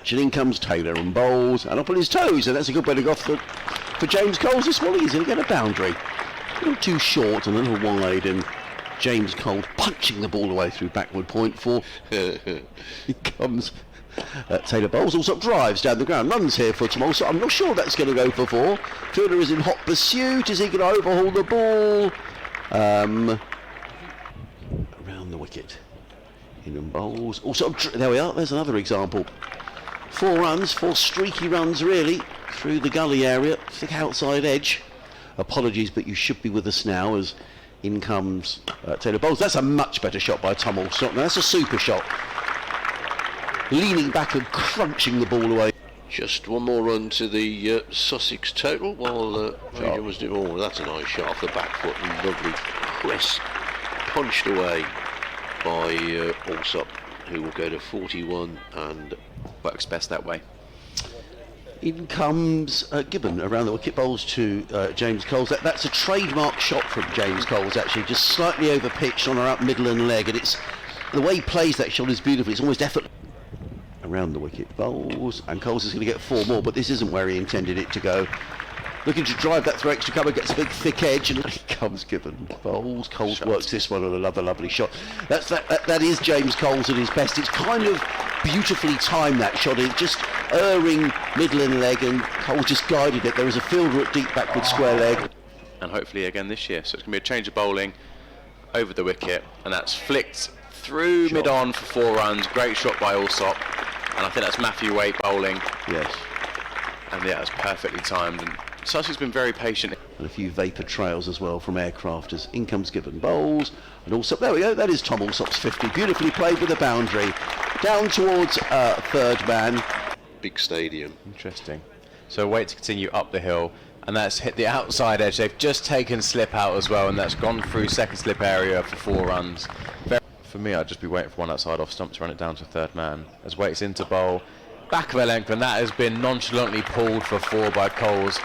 match. And in comes Taylor and bowls, and up on his toes, and that's a good way to go off for James Coles this morning. He's going to get a boundary. A little too short and a little wide, and James Coles punching the ball away through backward point for. He comes. Taylor bowls, also drives down the ground, runs here for Tomolso. I'm not sure that's going to go for 4. Fielder is in hot pursuit. Is he going to overhaul the ball? Around the wicket. In and bowls. Also, there we are. There's another example. 4 runs, 4 streaky runs really through the gully area, thick outside edge. Apologies, but you should be with us now as in comes Taylor bowls. That's a much better shot by Tomolso. Now that's a super shot. Leaning back and crunching the ball away. Just one more run to the Sussex total while Ranger was doing. Oh, that's a nice shot off the back foot. Lovely, crisp, punched away by Allsop, who will go to 41 and works best that way. In comes Gibbon around the wicket, bowls to James Coles. That's a trademark shot from James Coles, actually, just slightly over pitched on her up middle and leg, and it's the way he plays that shot is beautiful. It's almost effortless. Around the wicket, bowls, and Coles is going to get 4 more, but this isn't where he intended it to go. Looking to drive that through extra cover, gets a big thick edge, and here comes Gibbon. Bowls, Coles works this one on another lovely shot. That is James Coles at his best. It's kind of beautifully timed, that shot. It's just erring middle and leg, and Coles just guided it. There was a fielder at deep backward square leg. And hopefully again this year. So it's going to be a change of bowling over the wicket, and that's flicked through mid-on for 4 runs. Great shot by Allsop. And I think that's Matthew Waite bowling. Yes. And yeah, that's perfectly timed. And Sussex has been very patient. And a few vapour trails as well from aircrafters. In comes Gibbon bowls. And Allsop, there we go, that is Tom Allsop's 50. Beautifully played with a boundary. Down towards third man. Big stadium. Interesting. So Waite to continue up the hill. And that's hit the outside edge. They've just taken slip out as well. And that's gone through second slip area for 4 runs. For me, I'd just be waiting for one outside off stump to run it down to third man. As Waite's into bowl, back of a length, and that has been nonchalantly pulled for 4 by Coles.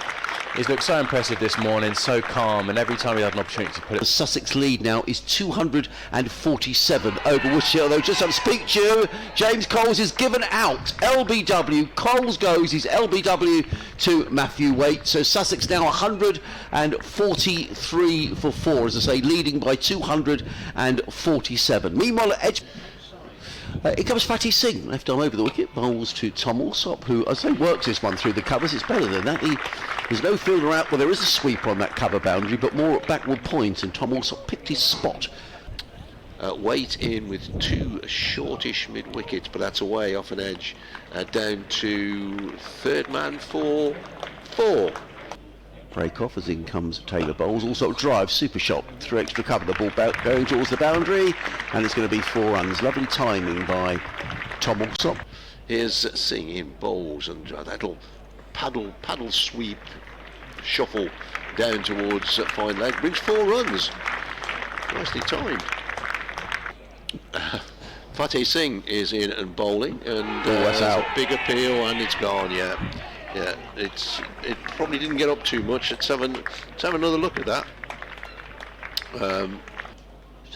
He's looked so impressive this morning, so calm, and every time he had an opportunity to put it. The Sussex lead now is 247 over Worcestershire, though just to speak to you, James Coles is given out. LBW, Coles goes, his LBW to Matthew Waite. So Sussex now 143 for 4, as I say, leading by 247. Meanwhile at edge, here comes Fatty Singh, left arm over the wicket, bowls to Tom Allsop, who, I say, works this one through the covers. It's better than that. There's no fielder out. Well, there is a sweep on that cover boundary, but more at backward point, and Tom Allsop picked his spot. Waite in with 2 shortish mid-wickets, but that's away off an edge, down to third man for 4. Break off as in comes Taylor bowls. Also drive, super shot through extra cover. The ball going towards the boundary, and it's going to be 4 runs. Lovely timing by Tom Allsop. Here's Singh in bowls, and that'll paddle sweep shuffle down towards fine leg, brings 4 runs. Nicely timed. Fateh Singh is in and bowling, and that's out. A big appeal, and it's gone. Yeah, it probably didn't get up too much. Let's have another look at that.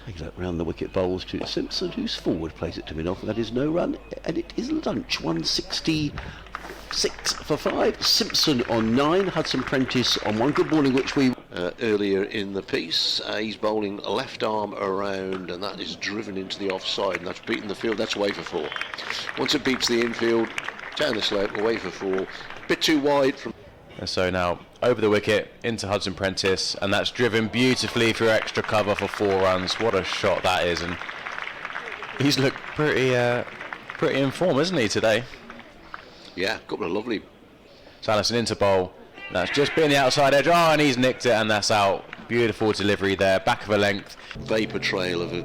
Take that round the wicket, bowls to Simpson, who's forward, plays it to mid off. That is no run, and it is lunch. 166 for 5. Simpson on 9. Hudson Prentice on 1. Good morning, which we earlier in the piece. He's bowling a left arm around, and that is driven into the offside, and that's beaten the field. That's away for 4. Once it beats the infield, down the slope, away for 4. Bit too wide from. So now over the wicket into Hudson Prentice, and that's driven beautifully through extra cover for 4 runs. What a shot that is, and he's looked pretty in form, isn't he, today? Yeah, couple of lovely. So Allison into bowl. That's just been the outside edge. Oh, and he's nicked it, and that's out. Beautiful delivery there, back of a length. Vapour trail of a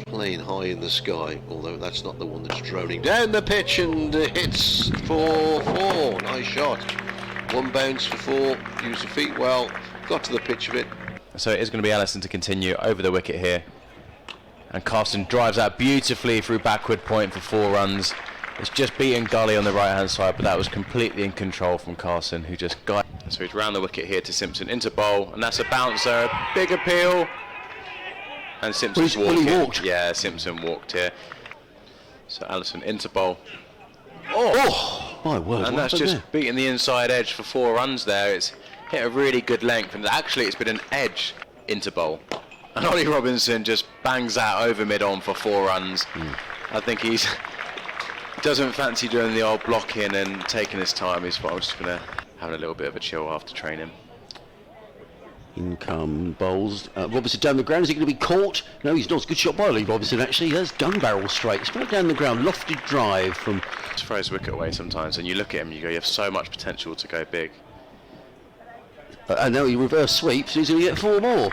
plane high in the sky, although that's not the one that's droning down the pitch, and hits for 4. Nice shot. 1 bounce for 4. Used the feet well. Got to the pitch of it. So it is going to be Allison to continue over the wicket here. And Carson drives that beautifully through backward point for 4 runs. It's just beaten Gully on the right-hand side, but that was completely in control from Carson, who just got. So he's round the wicket here to Simpson into bowl, and that's a bouncer, big appeal. And Simpson's walked. Yeah, Simpson walked here. So Allison into bowl. Oh, my word. And what that's happened just beating the inside edge for 4 runs there. It's hit a really good length, and actually it's been an edge into bowl. And Ollie Robinson just bangs that over mid-on for 4 runs. I think he doesn't fancy doing the old blocking and taking his time. He's just going to have a little bit of a chill after training. In come bowls. Robinson down the ground. Is he going to be caught? No, he's not. It's a good shot by Ollie Robinson, actually. He has gun barrel straight. He's put it down the ground. Lofted drive from... Just throws wicket away sometimes, and you look at him, you go, you have so much potential to go big. And now he reverse sweeps. He's going to get 4 more.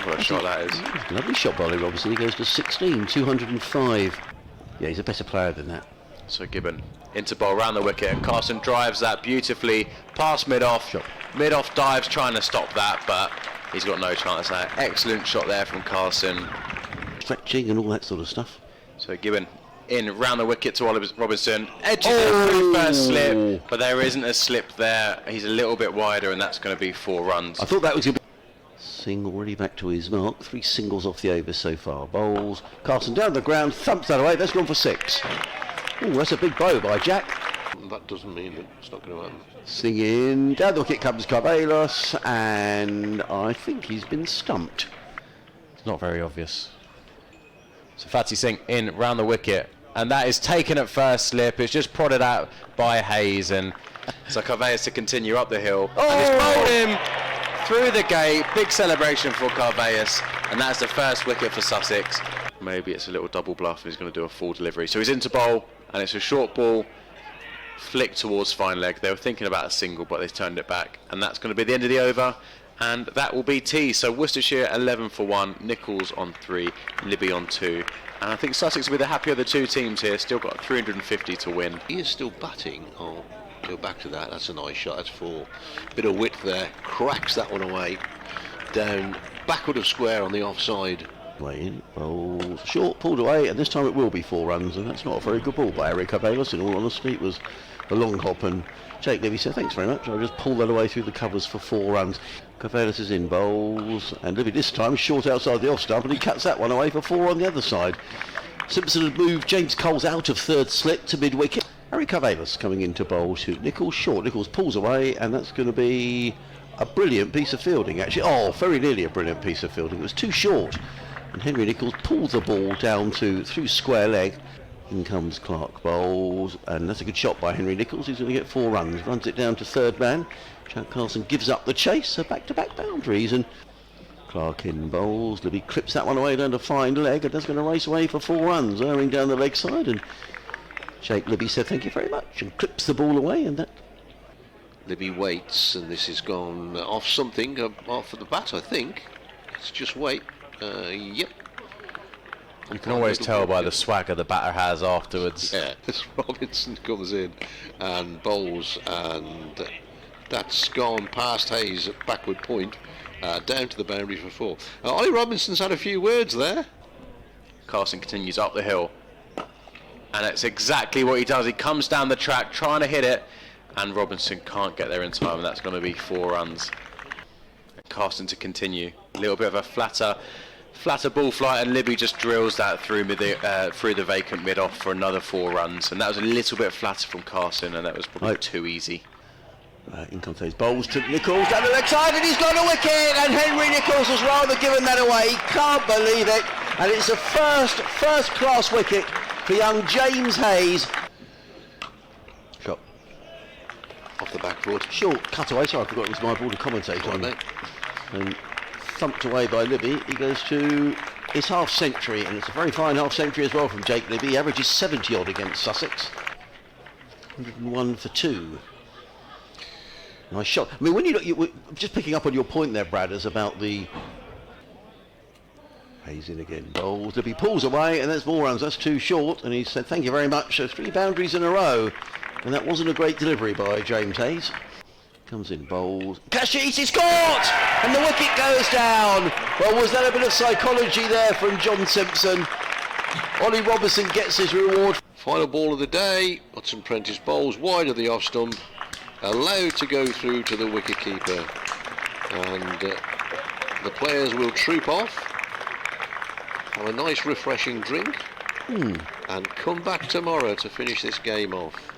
What a shot that is. Lovely shot by Ollie Robinson. He goes to 16, 205. Yeah, he's a better player than that. So Gibbon into bowl round the wicket, and Carson drives that beautifully past mid-off. Mid-off dives trying to stop that, but he's got no chance there. Excellent shot there from Carson. Stretching and all that sort of stuff. So Gibbon in round the wicket to Ollie Robinson. Edges it through first slip, but there isn't a slip there. He's a little bit wider, and that's going to be 4 runs. I thought that was going to be... Singh already back to his mark. 3 singles off the over so far. Bowls. Carson down the ground, thumps that away. That's gone for 6. Oh, that's a big bow by Jack. That doesn't mean that it's not going to happen. Singh in. Down the wicket comes Carvelos, and I think he's been stumped. It's not very obvious. So Fatty Singh in round the wicket, and that is taken at first slip. It's just prodded out by Hayes, and so Carvelos to continue up the hill. And it's bowled him through the gate. Big celebration for Carvelos, and that's the first wicket for Sussex. Maybe it's a little double bluff, and he's going to do a full delivery. So he's into bowl, and it's a short ball, flick towards fine leg. They were thinking about a single, but they turned it back, and that's going to be the end of the over, and that will be tea. So Worcestershire 11 for 1, Nichols on 3, Libby on 2, and I think Sussex will be the happier of the 2 teams here. Still got 350 to win. He is still batting. Oh, go back to that. That's a nice shot. That's 4. Bit of width there. Cracks that one away. Down backward of square on the offside. Way in, bowls short, pulled away, and this time it will be 4 runs, and that's not a very good ball by Eric Carvelos. In all honesty, it was a long hop, and Jake Libby said, thanks very much, I'll just pull that away through the covers for 4 runs. Carvelos is in bowls, and Libby this time short outside the off stump, and he cuts that one away for 4 on the other side. Simpson had moved James Coles out of third slip to mid-wicket. Eric Carvelos coming into bowl to Nichols short. Nichols pulls away, and that's going to be a brilliant piece of fielding, actually. Oh, very nearly a brilliant piece of fielding. It was too short. And Henry Nichols pulls the ball down through square leg. In comes Clark bowls, and that's a good shot by Henry Nichols. He's going to get 4 runs, runs it down to third man. Jack Carlson gives up the chase, so back-to-back boundaries, and Clark in bowls. Libby clips that one away down to fine leg, and that's going to race away for 4 runs, erring down the leg side, and Jake Libby said thank you very much, and clips the ball away, and that... Libby waits, and this has gone off something, off of the bat, I think. Let's just wait. Yep. You can always tell by the swagger the batter has afterwards. Yeah, as Robinson comes in and bowls, and that's gone past Hayes at backward point, down to the boundary for 4. Ollie Robinson's had a few words there. Carson continues up the hill, and it's exactly what he does. He comes down the track trying to hit it, and Robinson can't get there in time, and that's going to be 4 runs. Carson to continue. A little bit of a flatter ball flight, and Libby just drills that through the vacant mid-off for another 4 runs, and that was a little bit flatter from Carson, and that was probably too easy. In comes his bowls to Nichols down the leg side, and he's got a wicket, and Henry Nichols has rather given that away. He can't believe it, and it's a first class wicket for young James Hayes. Shot off the back foot. Short cut away. Sorry, I forgot it was my ball to commentate on. And thumped away by Libby. He goes to his half century, and it's a very fine half century as well from Jake Libby. He averages 70 odd against Sussex. 101 for 2. Nice shot. I mean, when you look, just picking up on your point there, Bradders, about the Hayes in again. Bowls. Libby pulls away, and that's 4 runs. That's too short, and he said thank you very much. So 3 boundaries in a row, and that wasn't a great delivery by James Hayes. Comes in, bowls. Kashis is caught! And the wicket goes down. Well, was that a bit of psychology there from John Simpson? Ollie Robinson gets his reward. Final ball of the day. Watson Prentice bowls wide of the off stump. Allowed to go through to the wicket keeper. And the players will troop off. Have a nice refreshing drink. and come back tomorrow to finish this game off.